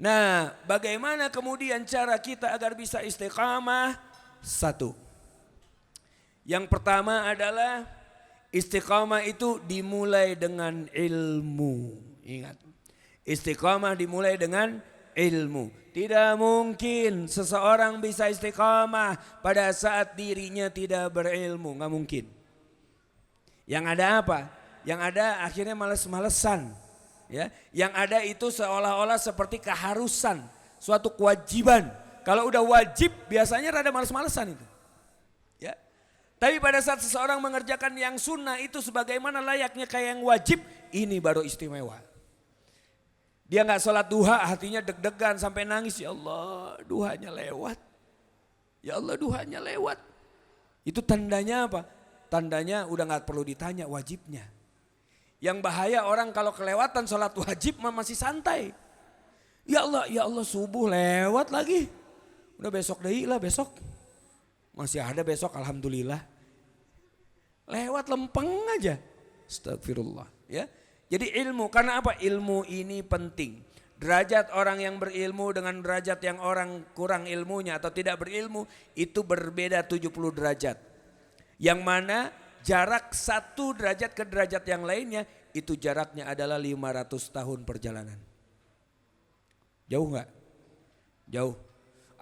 Nah, bagaimana kemudian cara kita agar bisa istiqamah? Satu. Yang pertama adalah istiqamah itu dimulai dengan ilmu. Ingat, istiqamah dimulai dengan ilmu. Tidak mungkin seseorang bisa istiqamah pada saat dirinya tidak berilmu. Nggak mungkin. Yang ada apa? Yang ada akhirnya males-malesan. Ya, yang ada itu seolah-olah seperti keharusan, suatu kewajiban. Kalau udah wajib biasanya rada males-malesan itu. Ya. Tapi pada saat seseorang mengerjakan yang sunnah itu sebagaimana layaknya kayak yang wajib, ini baru istimewa. Dia nggak sholat duha, hatinya deg-degan sampai nangis. Ya Allah, duhanya lewat. Ya Allah, duhanya lewat. Itu tandanya apa? Tandanya udah nggak perlu ditanya wajibnya. Yang bahaya orang kalau kelewatan sholat wajib masih santai. Ya Allah subuh lewat lagi. Udah besok deh lah besok. Masih ada besok alhamdulillah. Lewat lempeng aja. Astagfirullah ya. Jadi ilmu, karena apa? Ilmu ini penting. Derajat orang yang berilmu dengan derajat yang orang kurang ilmunya atau tidak berilmu itu berbeda 70 derajat. Yang mana jarak 1 derajat ke derajat yang lainnya itu jaraknya adalah 500 tahun perjalanan. Jauh nggak? Jauh.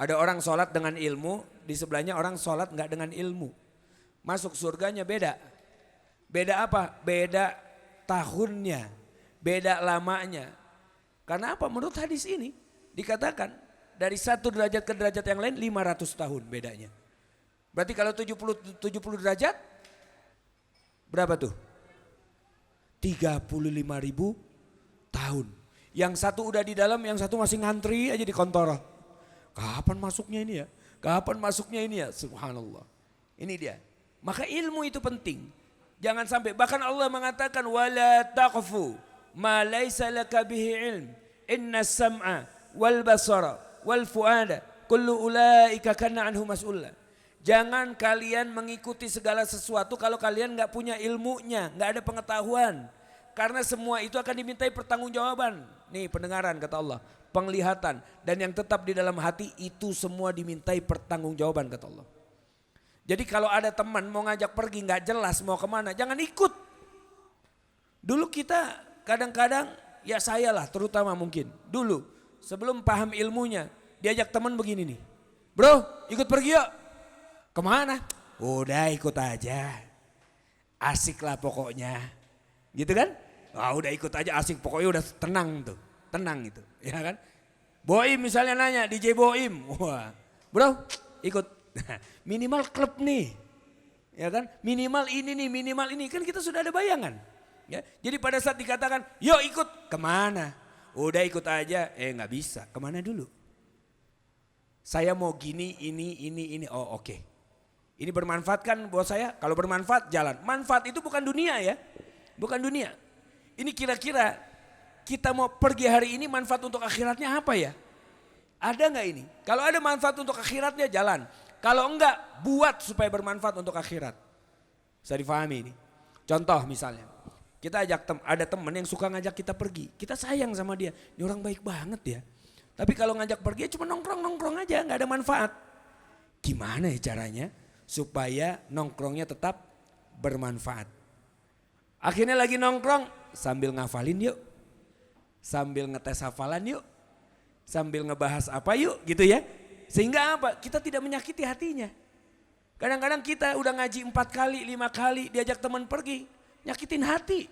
Ada orang sholat dengan ilmu, di sebelahnya orang sholat nggak dengan ilmu. Masuk surganya beda. Beda apa? Beda tahunnya, beda lamanya. Karena apa? Menurut hadis ini dikatakan dari 1 derajat ke derajat yang lain 500 tahun bedanya. Berarti kalau 70 derajat berapa tuh? 35.000 tahun. Yang satu udah di dalam, yang satu masih ngantri aja di kontor. Kapan masuknya ini ya? Kapan masuknya ini ya? Subhanallah. Ini dia. Maka ilmu itu penting. Jangan sampai, bahkan Allah mengatakan wala taqfu ma laysa laka bihi ilm. Inna sam'a wal basara wal fuada kullu ulaika kana anhu mas'ula. Jangan kalian mengikuti segala sesuatu kalau kalian nggak punya ilmunya, nggak ada pengetahuan. Karena semua itu akan dimintai pertanggungjawaban. Nih pendengaran kata Allah, penglihatan dan yang tetap di dalam hati itu semua dimintai pertanggungjawaban kata Allah. Jadi kalau ada teman mau ngajak pergi nggak jelas mau kemana, jangan ikut. Dulu kita kadang-kadang, ya saya lah terutama mungkin dulu sebelum paham ilmunya diajak teman begini nih, bro ikut pergi yuk. Kemana? Udah ikut aja. Asik lah pokoknya. Gitu kan? Udah ikut aja asik pokoknya udah tenang tuh. Tenang itu. Ya kan? Boim misalnya nanya, DJ Boim. Wah, bro ikut. Minimal klub nih. Ya kan? Minimal ini nih, minimal ini. Kan kita sudah ada bayangan. Ya. Jadi pada saat dikatakan, yuk ikut. Kemana? Udah ikut aja. Nggak bisa. Kemana dulu? Saya mau gini, ini. Oh oke. Ini bermanfaat kan buat saya? Kalau bermanfaat jalan. Manfaat itu bukan dunia ya. Bukan dunia. Ini kira-kira kita mau pergi hari ini manfaat untuk akhiratnya apa ya? Ada nggak ini? Kalau ada manfaat untuk akhiratnya jalan. Kalau enggak buat supaya bermanfaat untuk akhirat. Bisa difahami ini. Contoh misalnya. Kita ajak ada teman yang suka ngajak kita pergi. Kita sayang sama dia. Ini orang baik banget ya. Tapi kalau ngajak pergi cuma nongkrong-nongkrong aja. Nggak ada manfaat. Gimana ya caranya? Supaya nongkrongnya tetap bermanfaat. Akhirnya lagi nongkrong sambil ngafalin yuk. Sambil ngetes hafalan yuk. Sambil ngebahas apa yuk gitu ya. Sehingga apa? Kita tidak menyakiti hatinya. Kadang-kadang kita udah ngaji 4 kali, 5 kali diajak teman pergi. Nyakitin hati.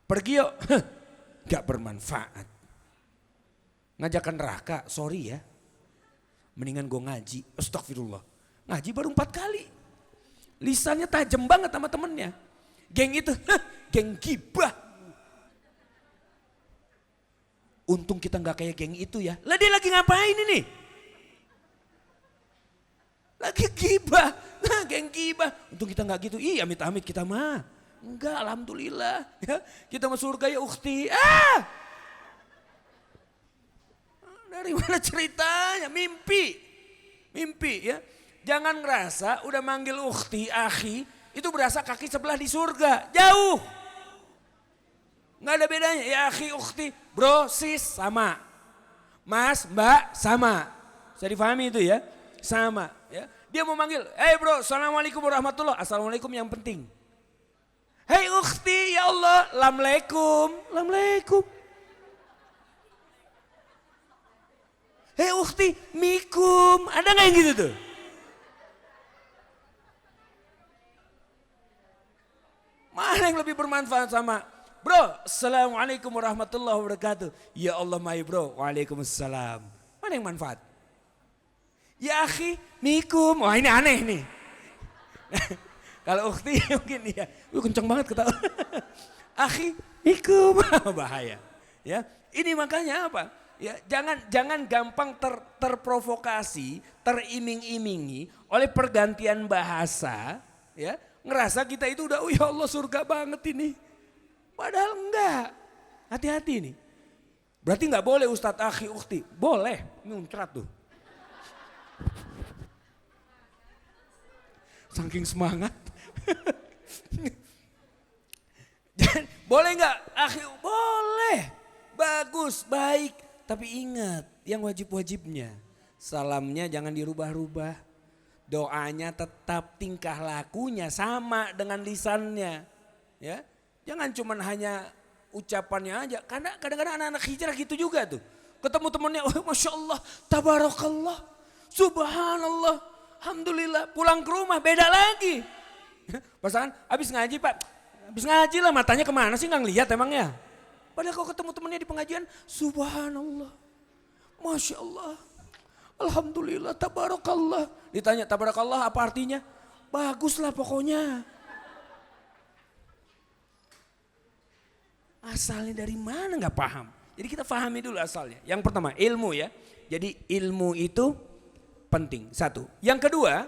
Pergi yuk. Gak bermanfaat. Ngajakan neraka, sorry ya. Mendingan gue ngaji. Astagfirullah. Ngaji baru 4 kali. Lisannya tajam banget sama temennya. Geng itu, geng gibah. Untung kita gak kayak geng itu ya. Lah dia lagi ngapain ini? Lagi gibah. Nah geng gibah. Untung kita gak gitu. Ih amit-amit kita mah. Enggak alhamdulillah. Ya, kita masuk surga ya ukhti. Dari mana ceritanya? Mimpi. Mimpi ya. Jangan ngerasa udah manggil ukhti, akhi, itu berasa kaki sebelah di surga. Jauh. Nggak ada bedanya. Ya akhi, ukhti, bro, sis sama. Mas, mbak, sama. Bisa difahami itu ya, sama. Ya. Dia mau manggil, hey bro, assalamualaikum warahmatullah. Assalamualaikum yang penting. Hey ukhti, ya Allah, lamlaikum, lamlaikum. Hey ukhti, mikum, ada gak yang gitu tuh? Mana yang lebih bermanfaat sama? Bro, assalamualaikum warahmatullahi wabarakatuh. Ya Allah my bro, waalaikumsalam. Mana yang manfaat? Ya akhi, mikum. Wah ini aneh nih. Kalau ukhti mungkin ya. Kenceng banget ketawa. Akhi, mikum. Bahaya. Ya, ini makanya apa? Ya, jangan gampang terprovokasi, teriming-imingi oleh pergantian bahasa, ya. Ngerasa kita itu udah, oh ya Allah surga banget ini. Padahal enggak. Hati-hati nih. Berarti enggak boleh Ustadz akhi ukhti. Boleh. Muncrat tuh. Saking semangat. Boleh enggak akhi? Boleh. Bagus, baik. Tapi ingat yang wajib-wajibnya. Salamnya jangan dirubah-rubah. Doanya tetap, tingkah lakunya sama dengan lisannya. Ya. Jangan cuman hanya ucapannya aja. Karena kadang-kadang anak-anak hijrah gitu juga tuh. Ketemu temennya, oh, Masya Allah, Tabarakallah, Subhanallah, Alhamdulillah. Pulang ke rumah beda lagi. Pasangan habis ngaji Pak, habis ngaji lah matanya kemana sih nggak ngeliat emangnya. Padahal kalau ketemu temennya di pengajian, Subhanallah, Masya Allah, Alhamdulillah, Tabarakallah. Ditanya Tabarakallah apa artinya? Bagus lah pokoknya. Asalnya dari mana nggak paham. Jadi kita pahami dulu asalnya. Yang pertama ilmu ya. Jadi ilmu itu penting. Satu. Yang kedua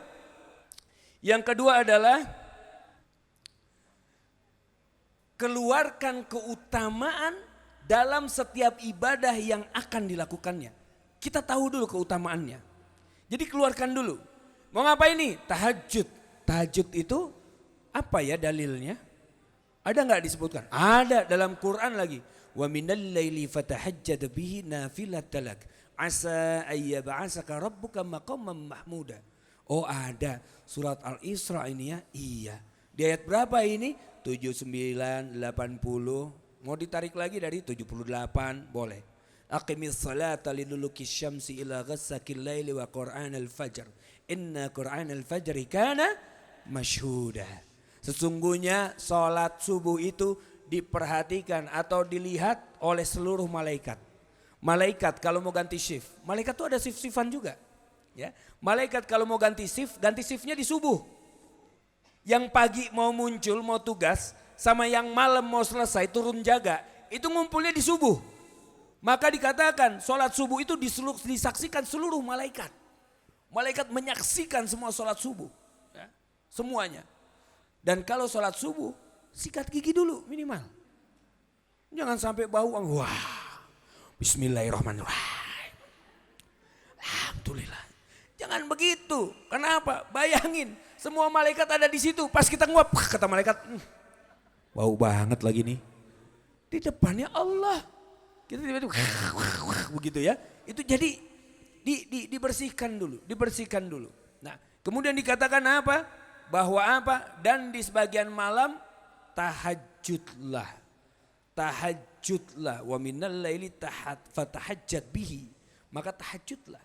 adalah keluarkan keutamaan dalam setiap ibadah yang akan dilakukannya. Kita tahu dulu keutamaannya. Jadi keluarkan dulu. Mau ngapain nih? Tahajud. Tahajud itu apa ya dalilnya? Ada nggak disebutkan? Ada dalam Quran lagi. Wa minal laili fatahajjad bihi nafilatan lak. Asa ayyab'asaka rabbuka maqaman mahmuda. Oh ada. Surat Al-Isra ini ya. Iya. Di ayat berapa ini? 79, 80. Mau ditarik lagi dari 78? Boleh. Aqimis salata liduluki syamsi ila ghassakil laili wa Qur'an al-fajr. Inna Qur'an al-fajri kana masyhuda. Sesungguhnya sholat subuh itu diperhatikan atau dilihat oleh seluruh malaikat. Malaikat kalau mau ganti shift, malaikat tuh ada shift-shiftan juga. Ya, malaikat kalau mau ganti shiftnya di subuh. Yang pagi mau muncul, mau tugas, sama yang malam mau selesai turun jaga, itu ngumpulnya di subuh. Maka dikatakan sholat subuh itu disaksikan seluruh malaikat. Malaikat menyaksikan semua sholat subuh, ya, semuanya. Dan kalau sholat subuh, sikat gigi dulu minimal. Jangan sampai bau, wah, bismillahirrahmanirrahim. Alhamdulillah. Jangan begitu. Kenapa? Bayangin, semua malaikat ada di situ. Pas kita nguap, kata malaikat, bau banget lagi nih. Di depannya Allah. Kita tiba-tiba, begitu ya. Itu jadi dibersihkan dulu. Nah, kemudian dikatakan apa? Bahwa apa? Dan di sebagian malam tahajudlah. Wa minal laili fatahajjad bihi. Maka tahajudlah.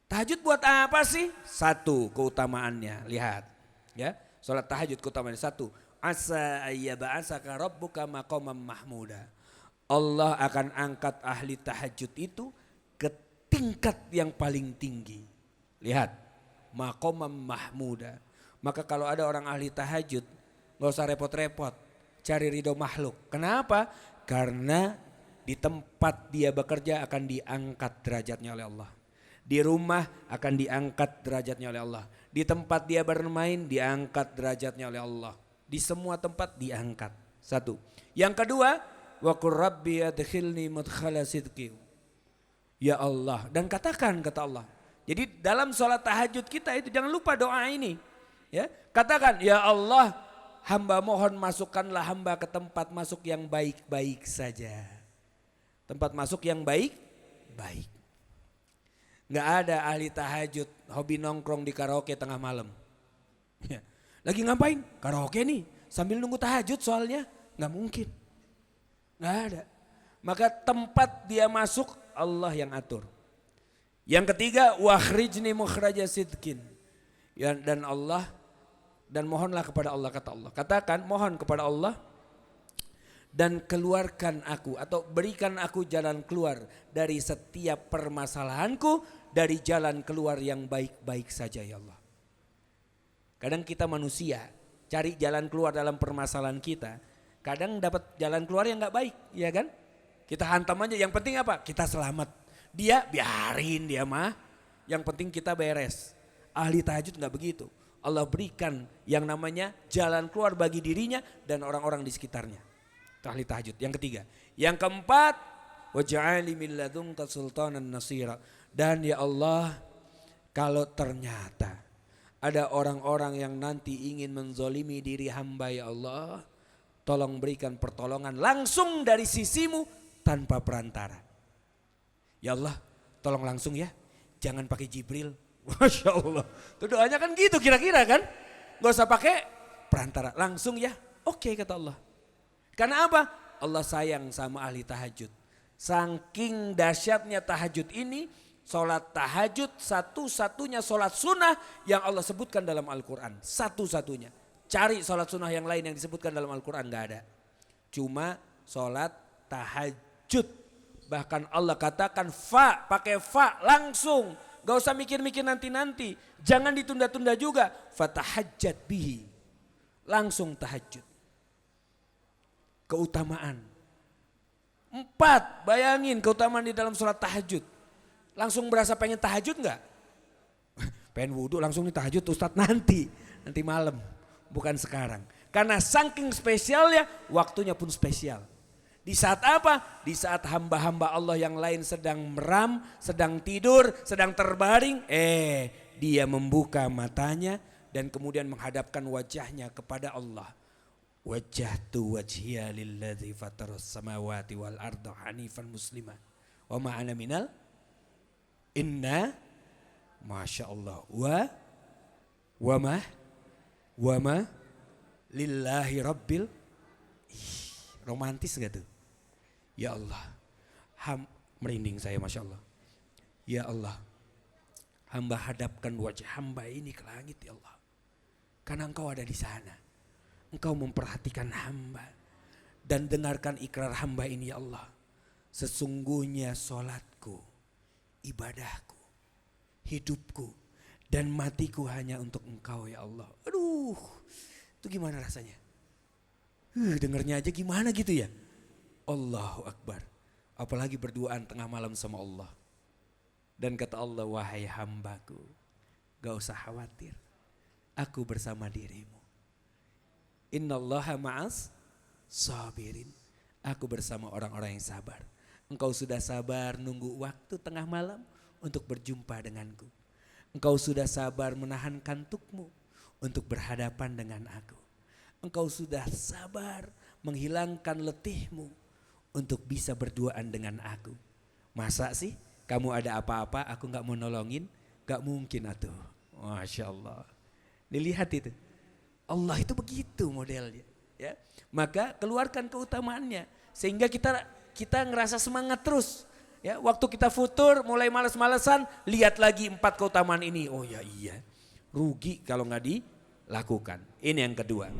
Tahajud buat apa sih? Satu keutamaannya. Lihat. Ya, salat tahajud keutamaannya satu. Asa ayyab'asaka rabbuka maqaman mahmuda. Allah akan angkat ahli tahajud itu ke tingkat yang paling tinggi. Lihat. Maqaman mahmuda. Maka kalau ada orang ahli tahajud, gak usah repot-repot cari ridho makhluk. Kenapa? Karena di tempat dia bekerja akan diangkat derajatnya oleh Allah. Di rumah akan diangkat derajatnya oleh Allah. Di tempat dia bermain diangkat derajatnya oleh Allah. Di semua tempat diangkat. Satu. Yang kedua, wa qur rabbi adkhilni mudkhala sidqi. Ya Allah, dan katakan kata Allah. Jadi dalam sholat tahajud kita itu jangan lupa doa ini. Ya, katakan ya Allah, hamba mohon masukkanlah hamba ke tempat masuk yang baik-baik saja. Tempat masuk yang baik-baik. Nggak ada ahli tahajud hobi nongkrong di karaoke tengah malam. Ya. Lagi ngapain? Karaoke nih sambil nunggu tahajud soalnya. Nggak mungkin. Nggak ada. Maka tempat dia masuk Allah yang atur. Yang ketiga, wakhrijni mukhraja sidqin. Ya, dan Allah, dan mohonlah kepada Allah, kata Allah. Katakan mohon kepada Allah dan keluarkan aku atau berikan aku jalan keluar dari setiap permasalahanku, dari jalan keluar yang baik-baik saja ya Allah. Kadang kita manusia cari jalan keluar dalam permasalahan kita, kadang dapat jalan keluar yang gak baik, ya kan? Kita hantam aja, yang penting apa? Kita selamat. Dia biarin dia mah, yang penting kita beres. Ahli tahajud gak begitu. Allah berikan yang namanya jalan keluar bagi dirinya dan orang-orang di sekitarnya. Itu ahli tahajud. Yang ketiga. Yang keempat, waj'alni min ladunka sultanan nasira. Dan ya Allah, kalau ternyata ada orang-orang yang nanti ingin menzolimi diri hamba ya Allah, tolong berikan pertolongan langsung dari sisimu tanpa perantara. Ya Allah, tolong langsung ya, jangan pakai Jibril. Masya Allah, itu doanya kan gitu kira-kira kan. Gak usah pakai perantara, langsung ya. Oke kata Allah. Karena apa? Allah sayang sama ahli tahajud. Saking dahsyatnya tahajud ini, sholat tahajud satu-satunya sholat sunnah yang Allah sebutkan dalam Al-Quran. Satu-satunya. Cari sholat sunnah yang lain yang disebutkan dalam Al-Quran, gak ada. Cuma sholat tahajud. Bahkan Allah katakan pakai fa langsung. Gak usah mikir-mikir nanti-nanti. Jangan ditunda-tunda juga. Fatahajjat bihi. Langsung tahajud. Keutamaan. 4, bayangin keutamaan di dalam sholat tahajud. Langsung berasa pengen tahajud gak? Pengen wudhu langsung nih tahajud Ustadz nanti malam. Bukan sekarang. Karena saking spesialnya waktunya pun spesial. Di saat apa? Di saat hamba-hamba Allah yang lain sedang meram, sedang tidur, sedang terbaring. Dia membuka matanya dan kemudian menghadapkan wajahnya kepada Allah. Wajjahtu wajhiya lilladzi fataras samawati wal arda hanifan muslimah. Wa ma'ana minal inna masya Allah wa ma lillahi rabbil. Romantis gak tuh? Ya Allah, merinding saya masya Allah. Ya Allah, hamba hadapkan wajah hamba ini ke langit ya Allah. Karena engkau ada di sana. Engkau memperhatikan hamba. Dan dengarkan ikrar hamba ini ya Allah. Sesungguhnya sholatku, ibadahku, hidupku, dan matiku hanya untuk engkau ya Allah. Aduh, itu gimana rasanya? Dengarnya aja gimana gitu ya. Allahu Akbar. Apalagi berduaan tengah malam sama Allah. Dan kata Allah, wahai hambaku, gak usah khawatir. Aku bersama dirimu. Innallaha ma'as sabirin. Aku bersama orang-orang yang sabar. Engkau sudah sabar nunggu waktu tengah malam untuk berjumpa denganku. Engkau sudah sabar menahan kantukmu untuk berhadapan dengan aku. Engkau sudah sabar menghilangkan letihmu untuk bisa berduaan dengan aku. Masa sih kamu ada apa-apa aku gak mau nolongin? Gak mungkin atuh. Masya Allah. Dilihat itu. Allah itu begitu modelnya. Ya. Maka keluarkan keutamaannya. Sehingga kita ngerasa semangat terus. Ya, waktu kita futur mulai males-malesan, lihat lagi 4 keutamaan ini. Oh ya iya, rugi kalau gak dilakukan. Ini yang kedua.